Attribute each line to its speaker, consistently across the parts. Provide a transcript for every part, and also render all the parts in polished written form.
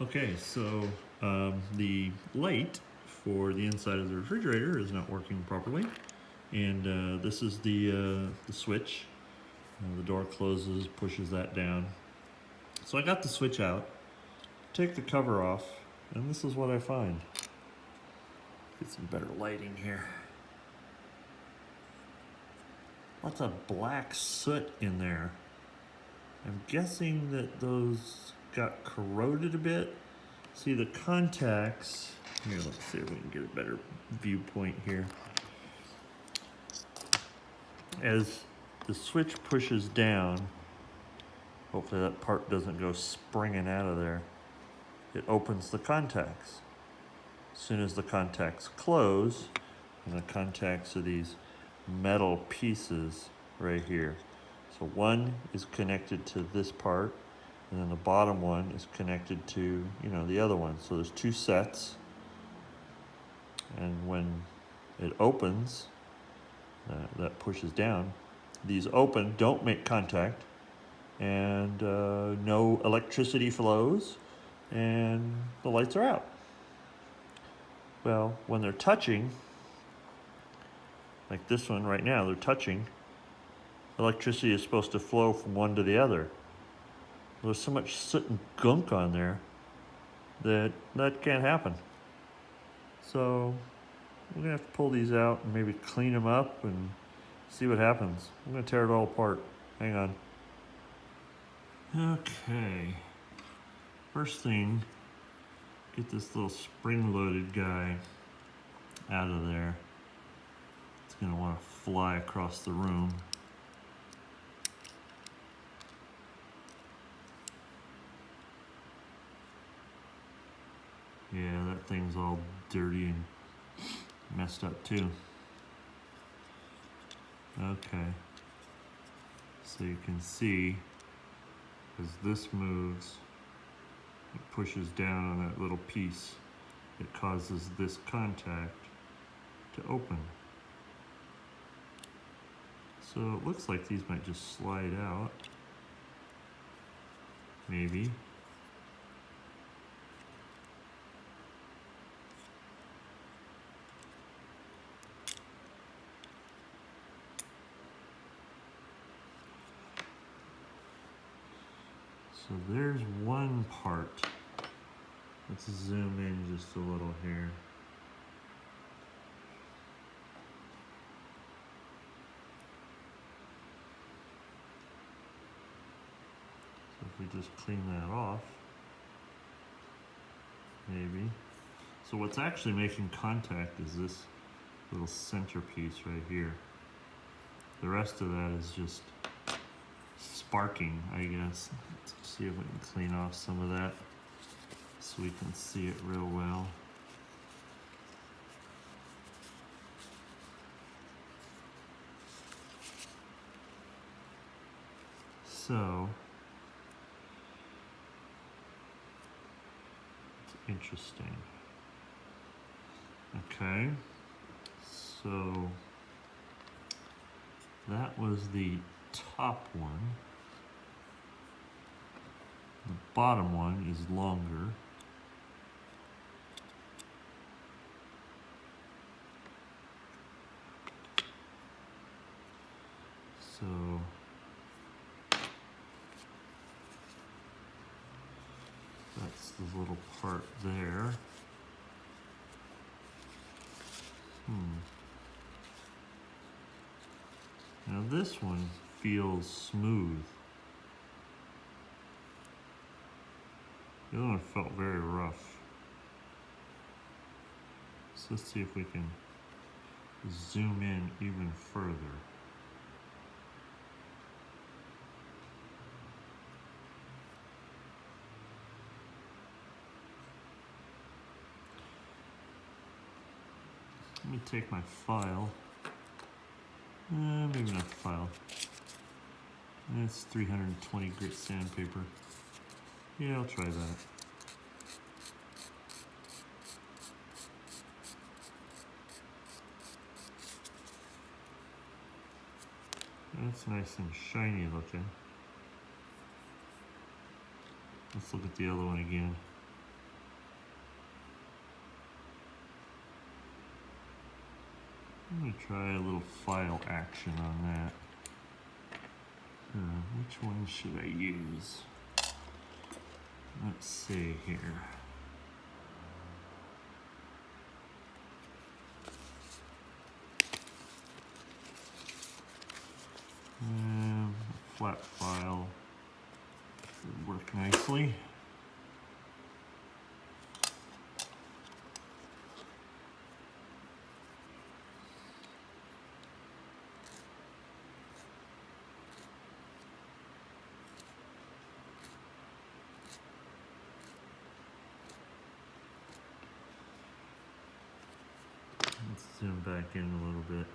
Speaker 1: Okay, so the light for the inside of the refrigerator is not working properly, and this is the switch. The door closes, pushes that down. So I got the switch out, take the cover off, and this is what I find. Get some better lighting here. Lots of black soot in there. I'm guessing that those got corroded a bit. See the contacts, here let's see if we can get a better viewpoint here. As the switch pushes down, hopefully that part doesn't go springing out of there, it opens the contacts. As soon as the contacts close, and the contacts are these metal pieces right here. So one is connected to this part, and then the bottom one is connected to, the other one. So there's two sets, and when it opens, that pushes down. These open, don't make contact, and no electricity flows, and the lights are out. Well, when they're touching, like this one right now, they're touching, electricity is supposed to flow from one to the other. There's so much soot and gunk on there that can't happen. So we're gonna have to pull these out and maybe clean them up and see what happens. I'm gonna tear it all apart. Hang on. Okay. First thing, get this little spring-loaded guy out of there. It's gonna wanna fly across the room. Yeah, that thing's all dirty and messed up too. Okay. So you can see, as this moves, it pushes down on that little piece. It causes this contact to open. So it looks like these might just slide out. Maybe. So there's one part. Let's zoom in just a little here. So if we just clean that off, maybe. So what's actually making contact is this little centerpiece right here. The rest of that is just sparking, I guess. Let's see if we can clean off some of that so we can see it real well. So, it's interesting. Okay, so that was the top one. The bottom one is longer. So that's the little part there. Now this one feels smooth. The other one felt very rough. So let's see if we can zoom in even further. Let me take my file. Maybe not the file. It's 320 grit sandpaper. Yeah, I'll try that. That's nice and shiny looking. Let's look at the other one again. I'm going to try a little file action on that. Which one should I use? Let's see here. Flat file would work nicely. Let's zoom back in a little bit.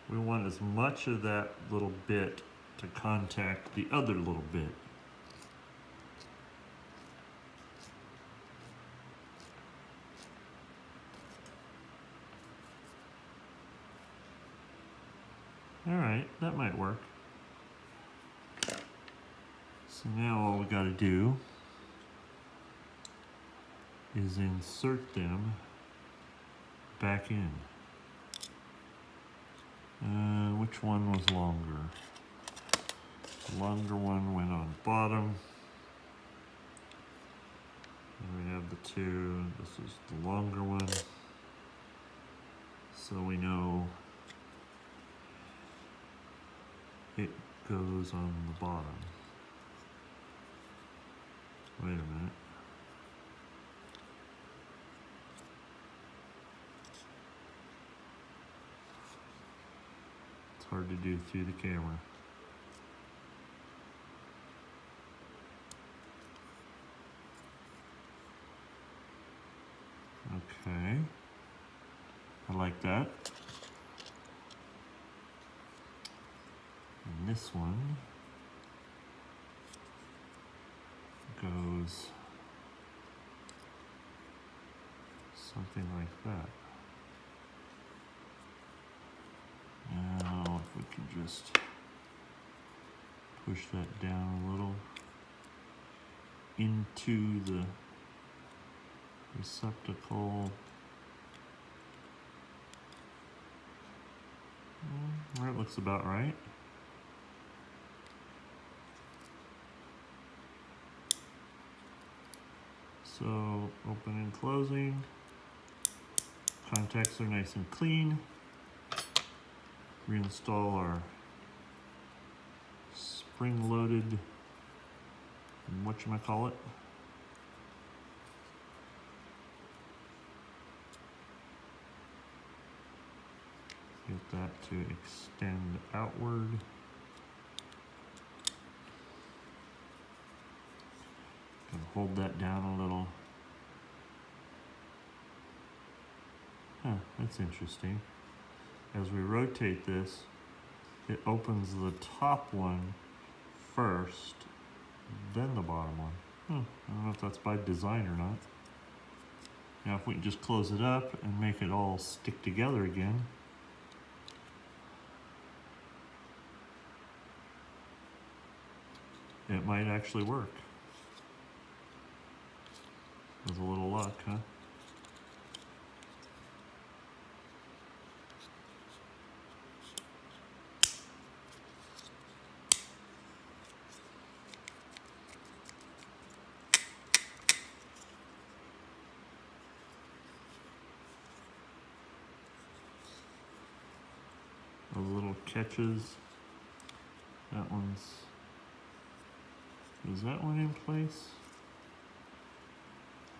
Speaker 1: We want as much of that little bit to contact the other little bit. All right, that might work. So now all we got to do is insert them back in. Which one was longer? The longer one went on bottom. And we have the two. This is the longer one. So we know it goes on the bottom. Wait a minute. It's hard to do through the camera. Okay. I like that. And this one goes something like that. Now, if we can just push that down a little into the receptacle. That looks about right. So open and closing. Contacts are nice and clean. Reinstall our spring-loaded, whatchamacallit. Get that to extend outward. Gonna hold that down a little. That's interesting. As we rotate this, it opens the top one first, then the bottom one. I don't know if that's by design or not. Now if we can just close it up and make it all stick together again. It might actually work. With a little luck, huh? Those little catches. That one's... Is that one in place?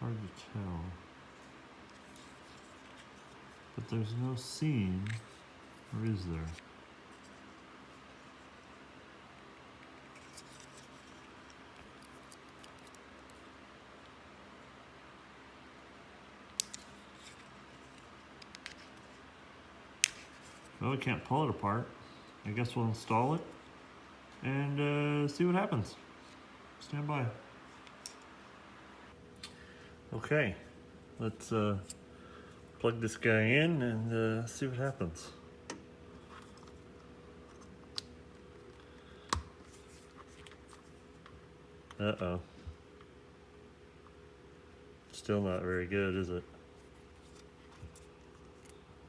Speaker 1: Hard to tell. But there's no seam, or is there? Well, we can't pull it apart. I guess we'll install it and see what happens. Stand by. Okay, let's plug this guy in and see what happens. Uh-oh. It's still not very good, is it?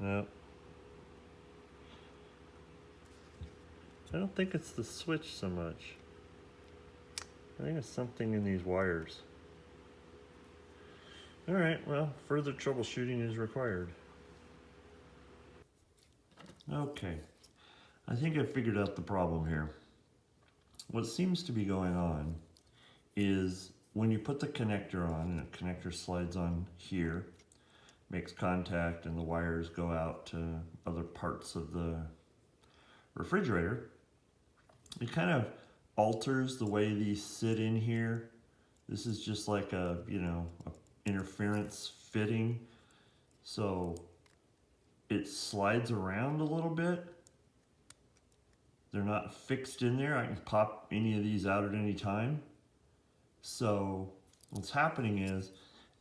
Speaker 1: No. I don't think it's the switch so much. I think it's something in these wires. All right, well, further troubleshooting is required. Okay, I think I figured out the problem here. What seems to be going on is when you put the connector on, and the connector slides on here, makes contact, and the wires go out to other parts of the refrigerator, it kind of alters the way these sit in here. This is just like a, you know, a interference fitting. So it slides around a little bit. They're not fixed in there. I can pop any of these out at any time. So what's happening is,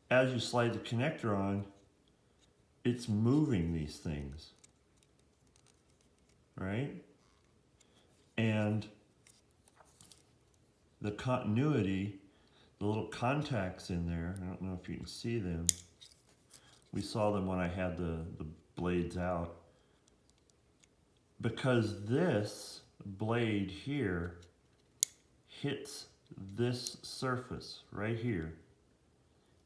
Speaker 1: as you slide the connector on, it's moving these things, right? And the continuity, the little contacts in there, I don't know if you can see them. We saw them when I had the blades out. Because this blade here hits this surface right here,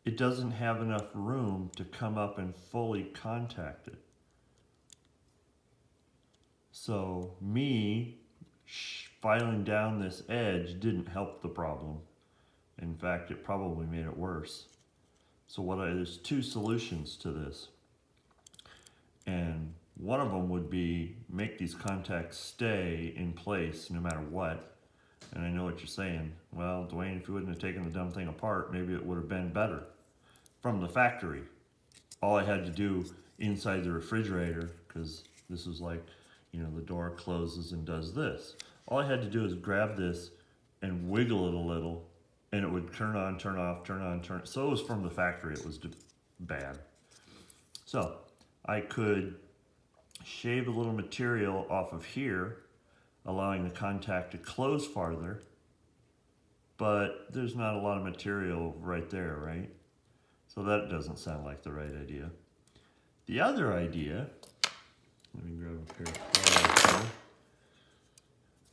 Speaker 1: it doesn't have enough room to come up and fully contact it. So me filing down this edge didn't help the problem. In fact, it probably made it worse. So there's two solutions to this. And one of them would be make these contacts stay in place no matter what. And I know what you're saying. Well, Duane, if you wouldn't have taken the dumb thing apart, maybe it would have been better. From the factory, all I had to do inside the refrigerator, because this is like, you know, the door closes and does this. All I had to do is grab this and wiggle it a little, and it would turn on, turn off, turn on, turn. So it was from the factory, it was bad. So I could shave a little material off of here, allowing the contact to close farther, but there's not a lot of material right there, right? So that doesn't sound like the right idea. The other idea, let me grab a pair of pliers here.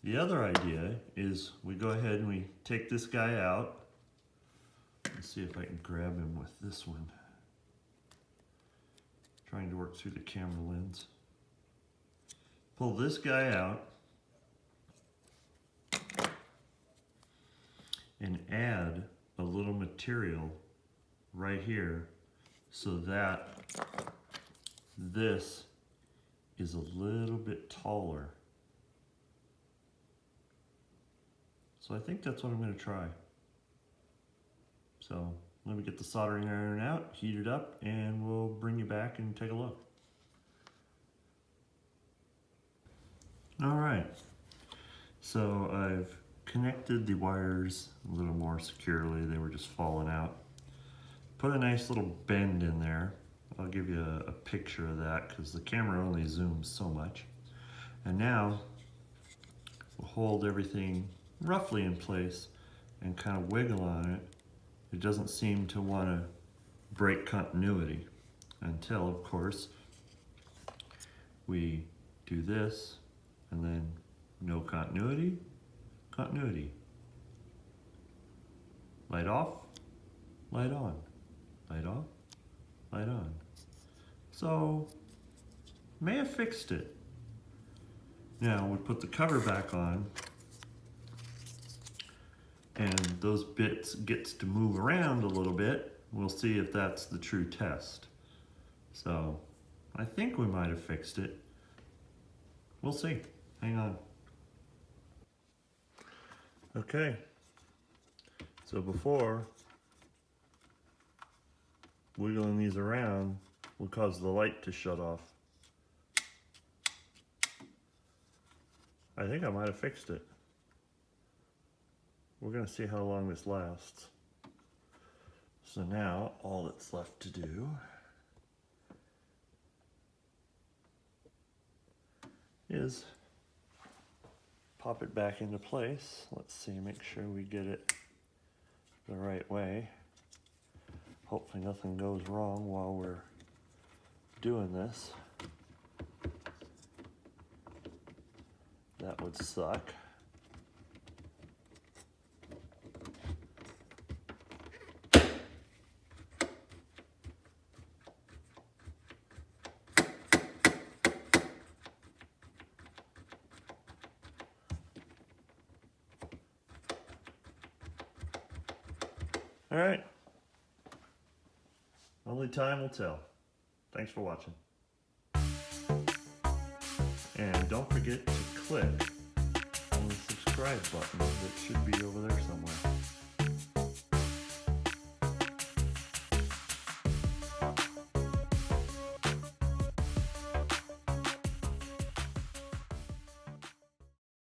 Speaker 1: The other idea is we go ahead and we take this guy out. Let's see if I can grab him with this one. Trying to work through the camera lens. Pull this guy out and add a little material right here so that this is a little bit taller. So I think that's what I'm going to try. So let me get the soldering iron out, heat it up, and we'll bring you back and take a look. All right, so I've connected the wires a little more securely. They were just falling out. Put a nice little bend in there. I'll give you a picture of that because the camera only zooms so much. And now we'll hold everything roughly in place and kind of wiggle on it. It doesn't seem to want to break continuity until, of course, we do this and then no continuity, continuity. Light off, light on, light off, light on. So, may have fixed it. Now we put the cover back on and those bits gets to move around a little bit. We'll see if that's the true test. So, I think we might have fixed it. We'll see. Hang on. Okay. So before, wiggling these around will cause the light to shut off. I think I might have fixed it. We're going to see how long this lasts. So now all that's left to do is pop it back into place. Let's see, make sure we get it the right way. Hopefully nothing goes wrong while we're doing this. That would suck. All right. Only time will tell. Thanks for watching. And don't forget to click on the subscribe button that should be over there somewhere.